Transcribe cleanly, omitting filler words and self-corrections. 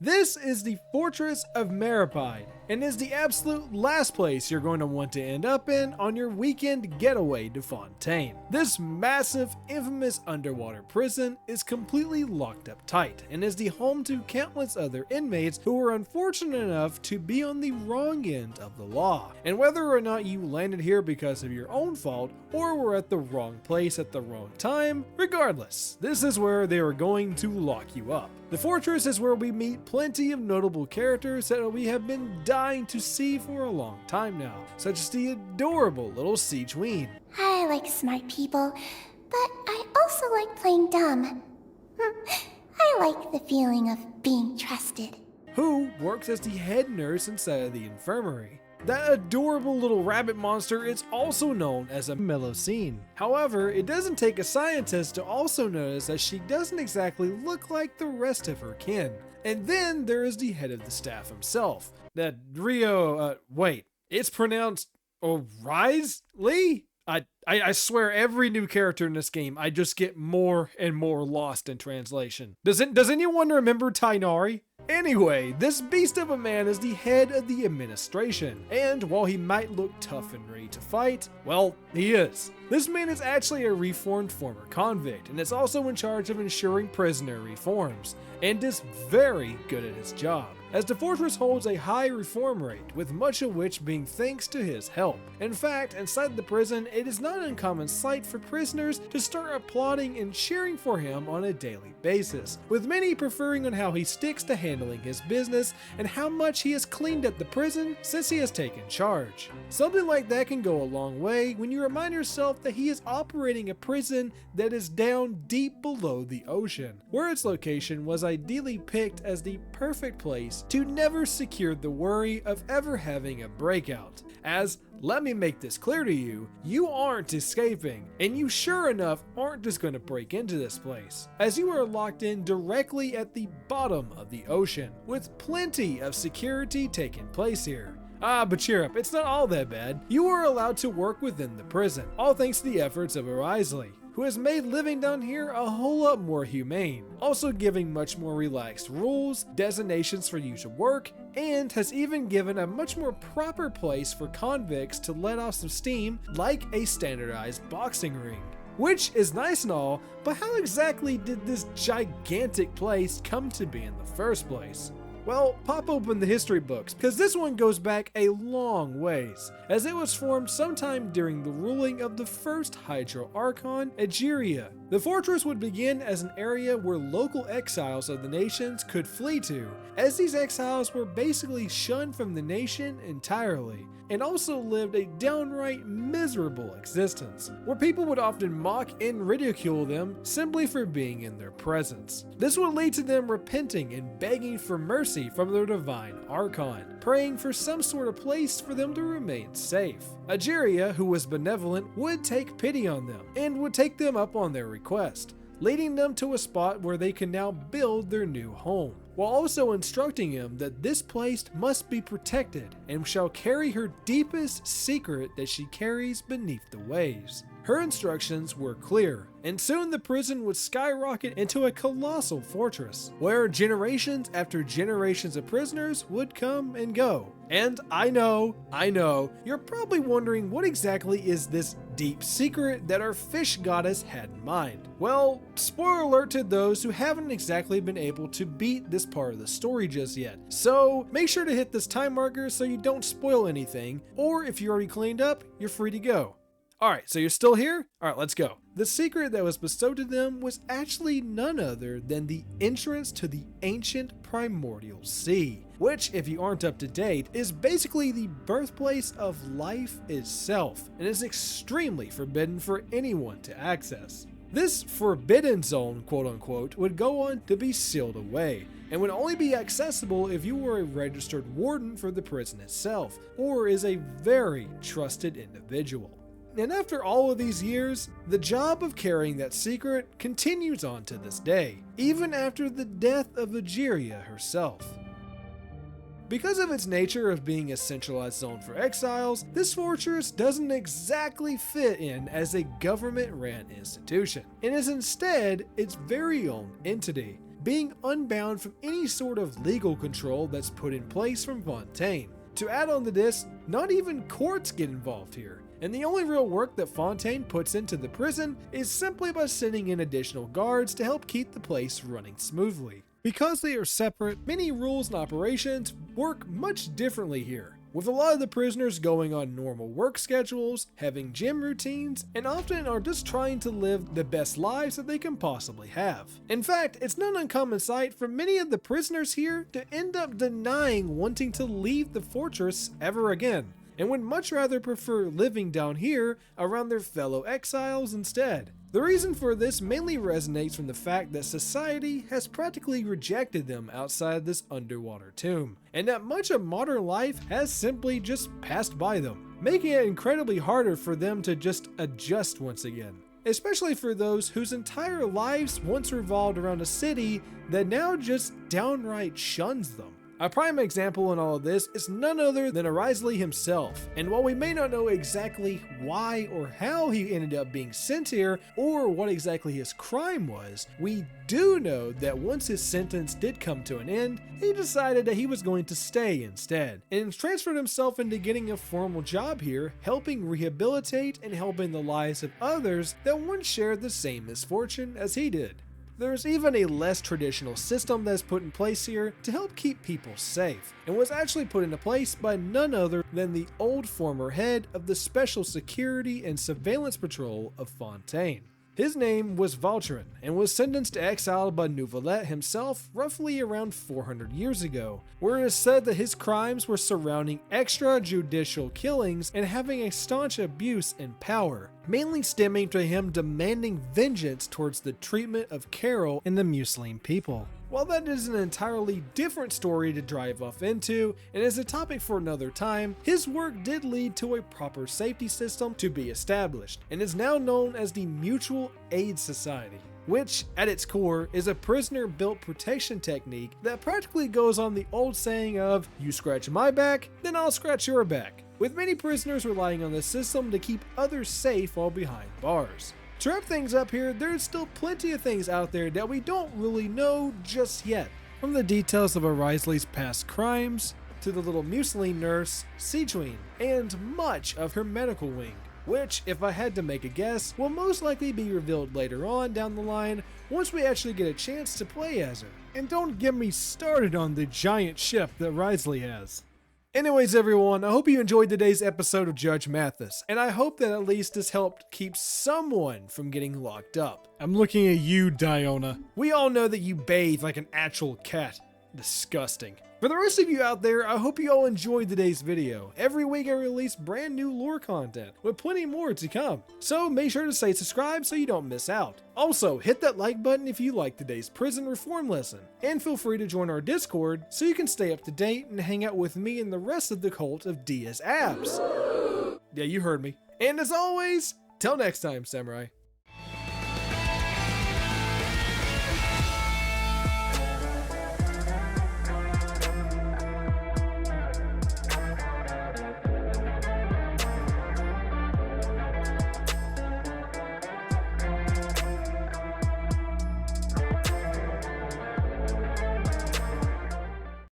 This is the Fortress of Meropide, and is the absolute last place you're going to want to end up in on your weekend getaway to Fontaine. This massive, infamous underwater prison is completely locked up tight, and is the home to countless other inmates who were unfortunate enough to be on the wrong end of the law. And whether or not you landed here because of your own fault, or were at the wrong place at the wrong time, regardless, this is where they are going to lock you up. The fortress is where we meet plenty of notable characters that we have been dying to see for a long time now, such as the adorable little Sigewinne. I like smart people, but I also like playing dumb. I like the feeling of being trusted. Who works as the head nurse inside of the infirmary. That adorable little rabbit monster is also known as a Melocene. However, it doesn't take a scientist to also notice that she doesn't exactly look like the rest of her kin. And then there is the head of the staff himself. That wait, it's pronounced Wriothesley? I swear every new character in this game, I just get more and more lost in translation. Does anyone remember Tainari? Anyway, this beast of a man is the head of the administration, and while he might look tough and ready to fight, well, he is. This man is actually a reformed former convict, and is also in charge of ensuring prisoner reforms, and is very good at his job, as the fortress holds a high reform rate, with much of which being thanks to his help. In fact, inside the prison, it is not an uncommon sight for prisoners to start applauding and cheering for him on a daily basis, with many preferring on how he sticks to handling his business and how much he has cleaned up the prison since he has taken charge. Something like that can go a long way when you remind yourself that he is operating a prison that is down deep below the ocean, where its location was ideally picked as the perfect place to never secure the worry of ever having a breakout. As, let me make this clear to you, you aren't escaping, and you sure enough aren't just going to break into this place, as you are locked in directly at the bottom of the ocean, with plenty of security taking place here. But cheer up, it's not all that bad. You are allowed to work within the prison, all thanks to the efforts of Wriothesley, who has made living down here a whole lot more humane, also giving much more relaxed rules, designations for you to work, and has even given a much more proper place for convicts to let off some steam, like a standardized boxing ring. Which is nice and all, but how exactly did this gigantic place come to be in the first place? Well, pop open the history books, because this one goes back a long ways, as it was formed sometime during the ruling of the first Hydro Archon, Egeria. The fortress would begin as an area where local exiles of the nations could flee to, as these exiles were basically shunned from the nation entirely, and also lived a downright miserable existence, where people would often mock and ridicule them simply for being in their presence. This would lead to them repenting and begging for mercy from their divine Archon, praying for some sort of place for them to remain safe. Egeria, who was benevolent, would take pity on them, and would take them up on their request, leading them to a spot where they can now build their new home, while also instructing him that this place must be protected and shall carry her deepest secret that she carries beneath the waves. Her instructions were clear, and soon the prison would skyrocket into a colossal fortress, where generations after generations of prisoners would come and go. And I know, you're probably wondering what exactly is this deep secret that our fish goddess had in mind. Well, spoiler alert to those who haven't exactly been able to beat this part of the story just yet. So make sure to hit this time marker so you don't spoil anything, or if you already cleaned up, you're free to go. Alright, so you're still here? Alright, let's go. The secret that was bestowed to them was actually none other than the entrance to the ancient primordial sea, which, if you aren't up to date, is basically the birthplace of life itself, and is extremely forbidden for anyone to access. This forbidden zone, quote unquote, would go on to be sealed away, and would only be accessible if you were a registered warden for the prison itself, or is a very trusted individual. And after all of these years, the job of carrying that secret continues on to this day, even after the death of Egeria herself. Because of its nature of being a centralized zone for exiles, this fortress doesn't exactly fit in as a government-ran institution, and is instead its very own entity, being unbound from any sort of legal control that's put in place from Fontaine. To add on to this, not even courts get involved here, and the only real work that Fontaine puts into the prison is simply by sending in additional guards to help keep the place running smoothly. Because they are separate, many rules and operations work much differently here, with a lot of the prisoners going on normal work schedules, having gym routines, and often are just trying to live the best lives that they can possibly have. In fact, it's not an uncommon sight for many of the prisoners here to end up denying wanting to leave the fortress ever again, and would much rather prefer living down here around their fellow exiles instead. The reason for this mainly resonates from the fact that society has practically rejected them outside this underwater tomb, and that much of modern life has simply just passed by them, making it incredibly harder for them to just adjust once again. Especially for those whose entire lives once revolved around a city that now just downright shuns them. A prime example in all of this is none other than Wriothesley himself, and while we may not know exactly why or how he ended up being sent here, or what exactly his crime was, we do know that once his sentence did come to an end, he decided that he was going to stay instead, and transferred himself into getting a formal job here, helping rehabilitate and helping the lives of others that once shared the same misfortune as he did. There's even a less traditional system that's put in place here to help keep people safe, and was actually put into place by none other than the old former head of the Special Security and Surveillance Patrol of Fontaine. His name was Valtrin, and was sentenced to exile by Neuvillette himself roughly around 400 years ago, where it is said that his crimes were surrounding extrajudicial killings and having a staunch abuse in power, mainly stemming to him demanding vengeance towards the treatment of Carol and the Museline people. While that is an entirely different story to drive off into, and is a topic for another time, his work did lead to a proper safety system to be established, and is now known as the Mutual Aid Society, which, at its core, is a prisoner-built protection technique that practically goes on the old saying of, "You scratch my back, then I'll scratch your back," with many prisoners relying on this system to keep others safe while behind bars. To wrap things up here, there's still plenty of things out there that we don't really know just yet. From the details of Wriothesley's past crimes, to the little Museline nurse, Sigewinne, and much of her medical wing, which, if I had to make a guess, will most likely be revealed later on down the line once we actually get a chance to play as her. And don't get me started on the giant ship that Wriothesley has. Anyways everyone, I hope you enjoyed today's episode of Judge Mathis, and I hope that at least this helped keep someone from getting locked up. I'm looking at you, Diona. We all know that you bathe like an actual cat. Disgusting. For the rest of you out there, I hope you all enjoyed today's video. Every week I release brand new lore content, with plenty more to come. So make sure to stay subscribed so you don't miss out. Also, hit that like button if you liked today's prison reform lesson, and feel free to join our Discord so you can stay up to date and hang out with me and the rest of the cult of Dia's abs. Yeah, you heard me. And as always, till next time, Samurai.